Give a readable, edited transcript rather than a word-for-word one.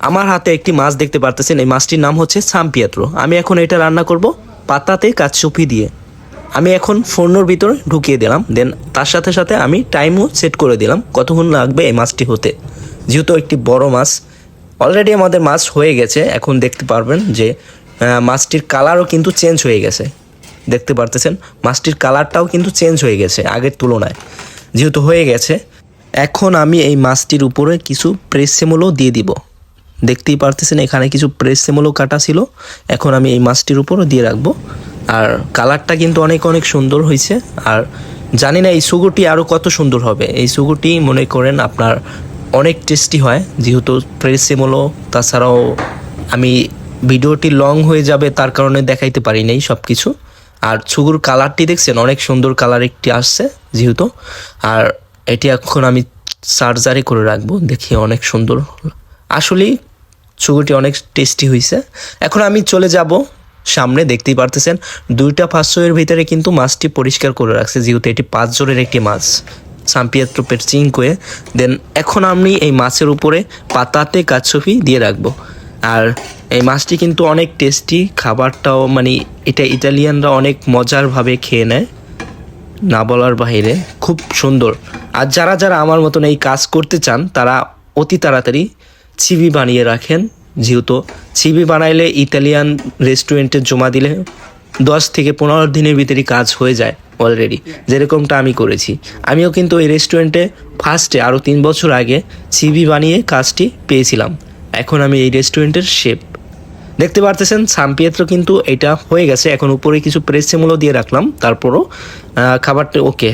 আমার হাতে একটি মাছ দেখতে পারতেছেন, এই মাছটির নাম হচ্ছে সাম্পিয়াত্রো। আমি এখন এটা রান্না করব পাতাতে কাচুপি দিয়ে। আমি এখন ফোড়নোর ভিতরে ঢুকিয়ে দিলাম, দেন তার সাথে সাথে আমি টাইমও সেট করে দিলাম কতক্ষণ লাগবে এই মাছটি হতে। যেহেতু একটি বড় মাছ, অলরেডি আমাদের মাছ হয়ে গেছে। এখন দেখতে পারবেন যে মাছটির কালারও কিন্তু চেঞ্জ হয়ে গেছে। দেখতে পারতেছেন মাছটির কালারটাও কিন্তু চেঞ্জ হয়ে গেছে আগের তুলনায়। যেহেতু হয়ে গেছে, এখন আমি এই মাছটির উপরে কিছু প্রেসেমোলও দিয়ে দিব। দেখতেই পারতেছেন এখানে কিছু প্রেসেমোলও কাটা ছিল, এখন আমি এই মাছটির উপরও দিয়ে রাখবো। আর কালারটা কিন্তু অনেক অনেক সুন্দর হয়েছে। আর জানি না এই সুগুটি আরও কত সুন্দর হবে। এই সুগুটি মনে করেন আপনার অনেক টেস্টি হয়, যেহেতু প্রেসেমোলো। তাছাড়াও আমি ভিডিওটি লং হয়ে যাবে তার কারণে দেখাইতে পারি নাই সব কিছু। আর ছুগুর কালারটি দেখছেন অনেক সুন্দর কালার একটি আসছে যেহেতু। আর এটি এখন আমি চার্জারে করে রাখবো, দেখি অনেক সুন্দর। আসলেই ছুগুটি অনেক টেস্টি হয়েছে। এখন আমি চলে যাব সামনে। দেখতেই পারতেছেন 2টা ফাঁসের ভিতরে কিন্তু মাছটি পরিষ্কার করে রাখছে, যেহেতু এটি 5 জনের একটি মাছ, সাম্পিয়াত্রো পেরচিঙ্কোয়ে। দেন এখন আমি এই মাছের উপরে পাতাতে কাচুপি দিয়ে রাখবো। আর এই মাছটি কিন্তু অনেক টেস্টি, খাবারটাও মানে এটা ইটালিয়ানরা অনেক মজারভাবে খেয়ে নেয়, না বলার বাইরে খুব সুন্দর। আর যারা যারা আমার মতন এই কাজ করতে চান তারা অতি তাড়াতাড়ি সিভি বানিয়ে রাখেন, যেহেতু সিভি বানাইলে ইতালিয়ান রেস্টুরেন্টে জমা দিলে 10 থেকে 15 দিনের ভিতরেই কাজ হয়ে যায় অলরেডি, যেরকমটা আমি করেছি। আমিও কিন্তু এই রেস্টুরেন্টে ফার্স্টে আরও 3 বছর আগে সিভি বানিয়ে কাজটি পেয়েছিলাম। এখন আমি এই রেস্টুরেন্টের শেফ। দেখতে পারতেছেন সাম্পিয়াত্রো কিন্তু এটা হয়ে গেছে। এখন উপরে কিছু প্রেসেমোলো দিয়ে রাখলাম, তারপরও খাবারটা ওকে।